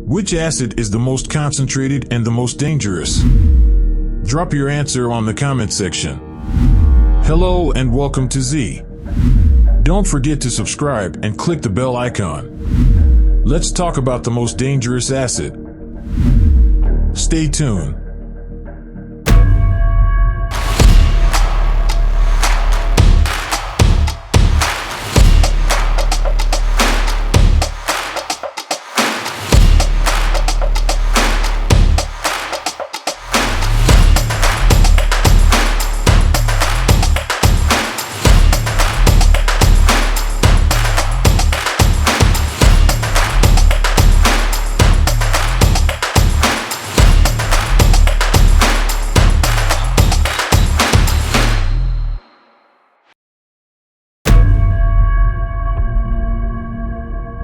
Which acid is the most concentrated and the most dangerous? Drop your answer on the comment section. Hello and welcome to Z. Don't forget to subscribe and click the bell icon. Let's talk about the most dangerous acid. Stay tuned.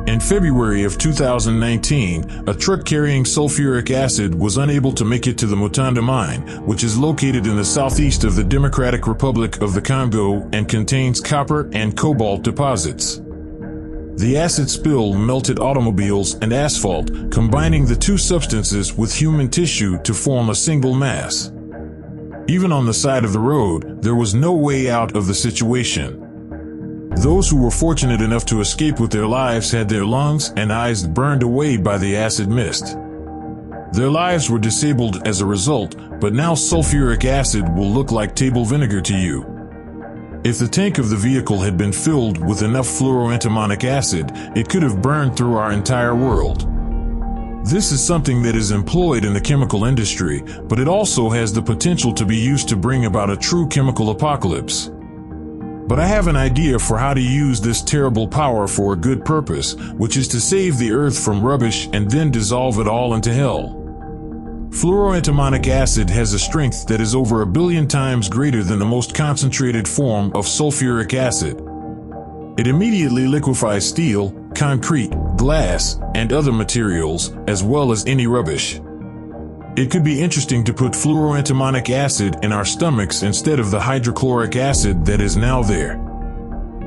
In February of 2019, a truck carrying sulfuric acid was unable to make it to the Mutanda mine, which is located in the southeast of the Democratic Republic of the Congo and contains copper and cobalt deposits. The acid spill melted automobiles and asphalt, combining the two substances with human tissue to form a single mass. Even on the side of the road, there was no way out of the situation. Those who were fortunate enough to escape with their lives had their lungs and eyes burned away by the acid mist. Their lives were disabled as a result, but now sulfuric acid will look like table vinegar to you. If the tank of the vehicle had been filled with enough fluoroantimonic acid, it could have burned through our entire world. This is something that is employed in the chemical industry, but it also has the potential to be used to bring about a true chemical apocalypse. But I have an idea for how to use this terrible power for a good purpose, which is to save the earth from rubbish and then dissolve it all into hell. Fluoroantimonic acid has a strength that is over 1 billion times greater than the most concentrated form of sulfuric acid. It immediately liquefies steel, concrete, glass, and other materials, as well as any rubbish. It could be interesting to put fluoroantimonic acid in our stomachs instead of the hydrochloric acid that is now there.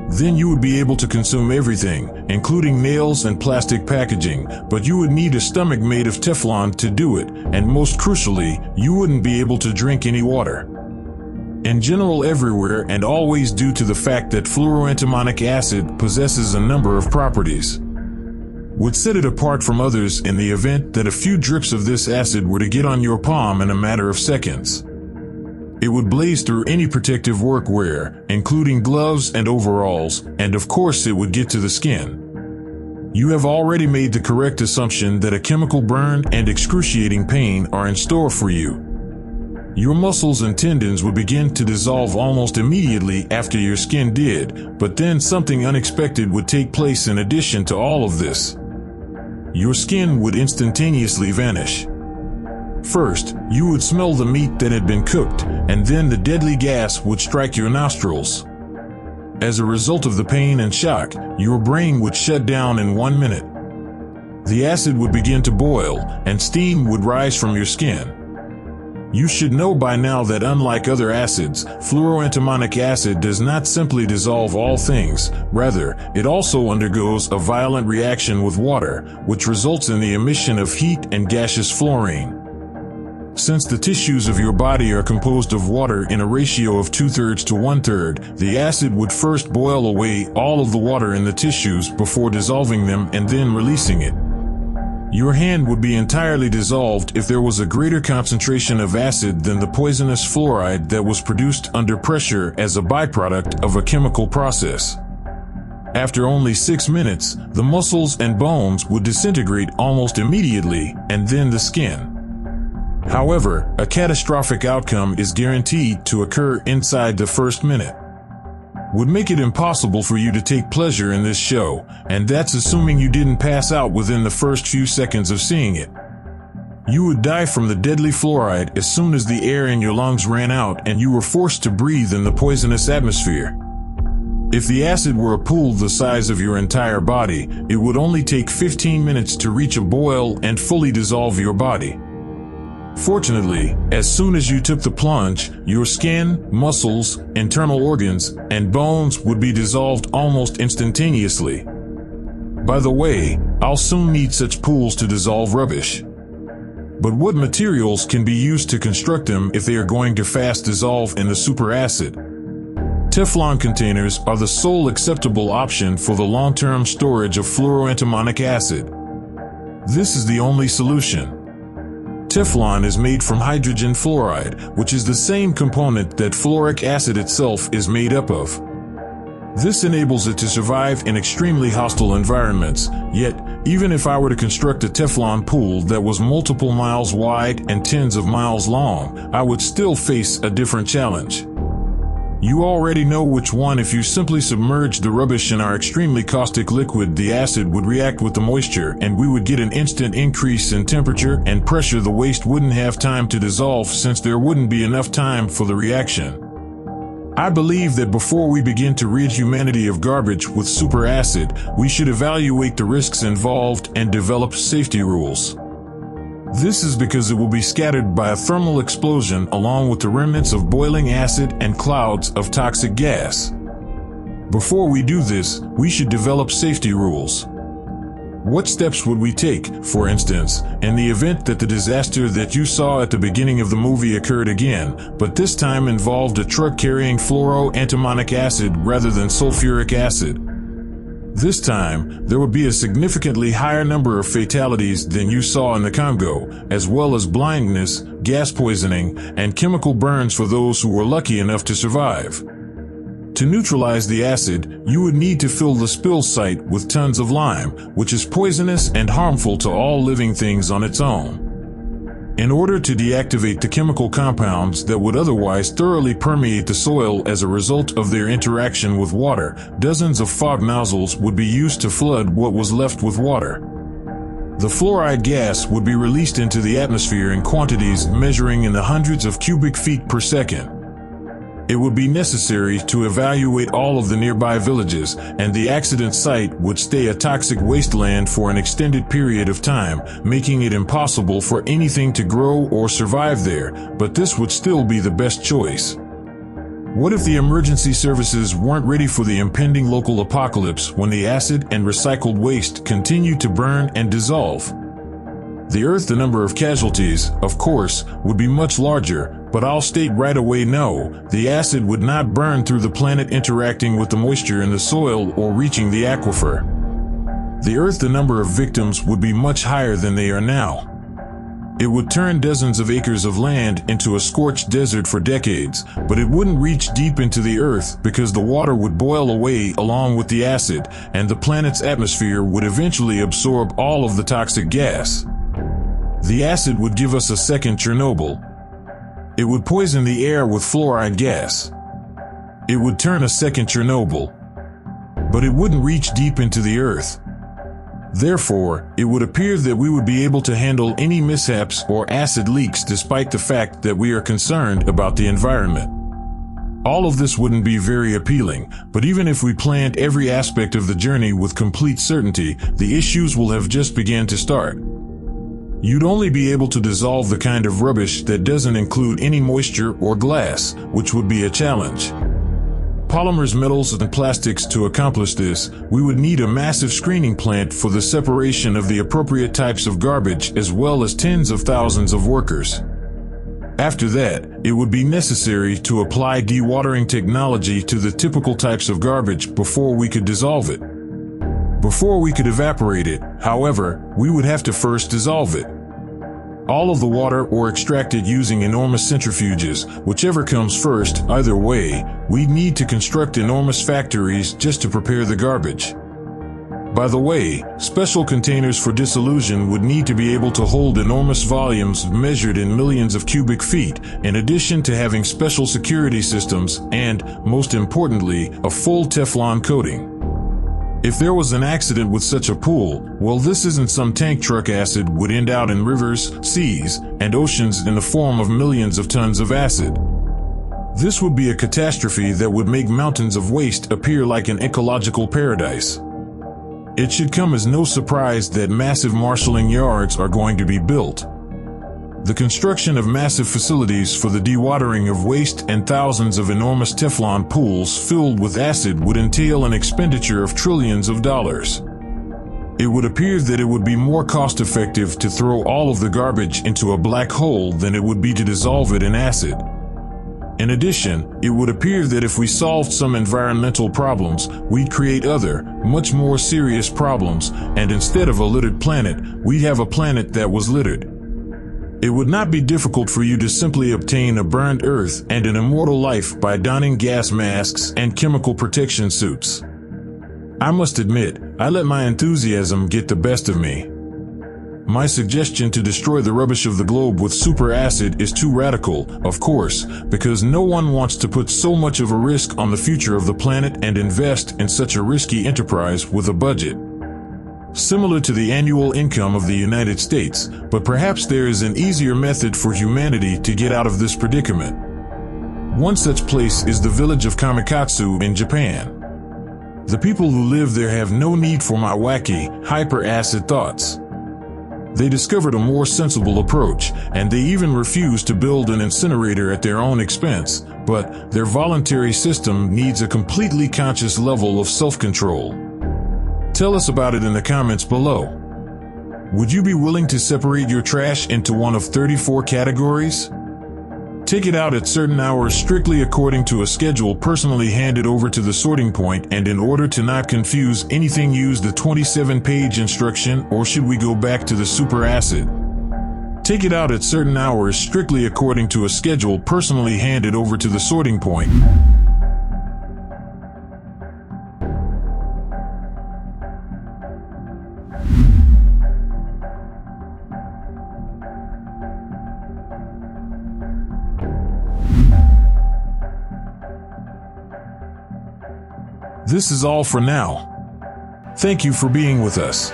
Then you would be able to consume everything, including nails and plastic packaging, but you would need a stomach made of Teflon to do it, and most crucially, you wouldn't be able to drink any water. In general, everywhere and always, due to the fact that fluoroantimonic acid possesses a number of properties, would set it apart from others in the event that a few drips of this acid were to get on your palm in a matter of seconds. It would blaze through any protective workwear, including gloves and overalls, and of course it would get to the skin. You have already made the correct assumption that a chemical burn and excruciating pain are in store for you. Your muscles and tendons would begin to dissolve almost immediately after your skin did, but then something unexpected would take place in addition to all of this. Your skin would instantaneously vanish. First, you would smell the meat that had been cooked, and then the deadly gas would strike your nostrils. As a result of the pain and shock, your brain would shut down in 1 minute. The acid would begin to boil, and steam would rise from your skin. You should know by now that unlike other acids, fluoroantimonic acid does not simply dissolve all things. Rather, it also undergoes a violent reaction with water, which results in the emission of heat and gaseous fluorine. Since the tissues of your body are composed of water in a ratio of 2/3 to 1/3, the acid would first boil away all of the water in the tissues before dissolving them and then releasing it. Your hand would be entirely dissolved if there was a greater concentration of acid than the poisonous fluoride that was produced under pressure as a byproduct of a chemical process. After only 6 minutes, the muscles and bones would disintegrate almost immediately, and then the skin. However, a catastrophic outcome is guaranteed to occur inside the first minute. Would make it impossible for you to take pleasure in this show, and that's assuming you didn't pass out within the first few seconds of seeing it. You would die from the deadly fluoride as soon as the air in your lungs ran out and you were forced to breathe in the poisonous atmosphere. If the acid were a pool the size of your entire body, it would only take 15 minutes to reach a boil and fully dissolve your body. Fortunately, as soon as you took the plunge, your skin, muscles, internal organs, and bones would be dissolved almost instantaneously. By the way, I'll soon need such pools to dissolve rubbish. But what materials can be used to construct them if they are going to fast dissolve in the superacid? Teflon containers are the sole acceptable option for the long-term storage of fluoroantimonic acid. This is the only solution. Teflon is made from hydrogen fluoride, which is the same component that fluoric acid itself is made up of. This enables it to survive in extremely hostile environments, yet, even if I were to construct a Teflon pool that was multiple miles wide and tens of miles long, I would still face a different challenge. You already know which one. If you simply submerge the rubbish in our extremely caustic liquid, the acid would react with the moisture and we would get an instant increase in temperature and pressure. The waste wouldn't have time to dissolve since there wouldn't be enough time for the reaction. I believe that before we begin to rid humanity of garbage with superacid, we should evaluate the risks involved and develop safety rules. This is because it will be scattered by a thermal explosion along with the remnants of boiling acid and clouds of toxic gas. Before we do this, we should develop safety rules. What steps would we take, for instance, in the event that the disaster that you saw at the beginning of the movie occurred again, but this time involved a truck carrying fluoroantimonic acid rather than sulfuric acid? This time, there would be a significantly higher number of fatalities than you saw in the Congo, as well as blindness, gas poisoning, and chemical burns for those who were lucky enough to survive. To neutralize the acid, you would need to fill the spill site with tons of lime, which is poisonous and harmful to all living things on its own. In order to deactivate the chemical compounds that would otherwise thoroughly permeate the soil as a result of their interaction with water, dozens of fog nozzles would be used to flood what was left with water. The fluoride gas would be released into the atmosphere in quantities measuring in the hundreds of cubic feet per second. It would be necessary to evaluate all of the nearby villages, and the accident site would stay a toxic wasteland for an extended period of time, making it impossible for anything to grow or survive there, but this would still be the best choice. What if the emergency services weren't ready for the impending local apocalypse when the acid and recycled waste continued to burn and dissolve? The number of casualties, of course, would be much larger, but I'll state right away no, the acid would not burn through the planet interacting with the moisture in the soil or reaching the aquifer. The number of victims would be much higher than they are now. It would turn dozens of acres of land into a scorched desert for decades, but it wouldn't reach deep into the earth because the water would boil away along with the acid, and the planet's atmosphere would eventually absorb all of the toxic gas. The acid would give us a second Chernobyl. It would poison the air with fluoride gas. It would turn a second Chernobyl. But it wouldn't reach deep into the earth. Therefore, it would appear that we would be able to handle any mishaps or acid leaks despite the fact that we are concerned about the environment. All of this wouldn't be very appealing, but even if we planned every aspect of the journey with complete certainty, the issues will have just begun to start. You'd only be able to dissolve the kind of rubbish that doesn't include any moisture or glass, which would be a challenge. Polymers, metals, and plastics. To accomplish this, we would need a massive screening plant for the separation of the appropriate types of garbage as well as tens of thousands of workers. After that, it would be necessary to apply dewatering technology to the typical types of garbage before we could dissolve it. Before we could evaporate it, however, we would have to first dissolve it. All of the water or extracted using enormous centrifuges, whichever comes first, either way, we'd need to construct enormous factories just to prepare the garbage. By the way, special containers for dissolution would need to be able to hold enormous volumes measured in millions of cubic feet, in addition to having special security systems and, most importantly, a full Teflon coating. If there was an accident with such a pool, well, this isn't some tank truck. Acid would end out in rivers, seas, and oceans in the form of millions of tons of acid. This would be a catastrophe that would make mountains of waste appear like an ecological paradise. It should come as no surprise that massive marshalling yards are going to be built. The construction of massive facilities for the dewatering of waste and thousands of enormous Teflon pools filled with acid would entail an expenditure of trillions of dollars. it would appear that it would be more cost-effective to throw all of the garbage into a black hole than it would be to dissolve it in acid. In addition, it would appear that if we solved some environmental problems, we'd create other, much more serious problems, and instead of a littered planet, we'd have a planet that was littered. It would not be difficult for you to simply obtain a burned Earth and an immortal life by donning gas masks and chemical protection suits. I must admit, I let my enthusiasm get the best of me. My suggestion to destroy the rubbish of the globe with superacid is too radical, of course, because no one wants to put so much of a risk on the future of the planet and invest in such a risky enterprise with a budget similar to the annual income of the United States, but perhaps there is an easier method for humanity to get out of this predicament. One such place is the village of Kamikatsu in Japan. The people who live there have no need for my wacky, hyper-acid thoughts. They discovered a more sensible approach, and they even refused to build an incinerator at their own expense, but their voluntary system needs a completely conscious level of self-control. Tell us about it in the comments below. Would you be willing to separate your trash into one of 34 categories? Take it out at certain hours strictly according to a schedule personally handed over to the sorting point, and in order to not confuse anything, use the 27-page instruction, or should we go back to the superacid? Take it out at certain hours strictly according to a schedule personally handed over to the sorting point. This is all for now. Thank you for being with us.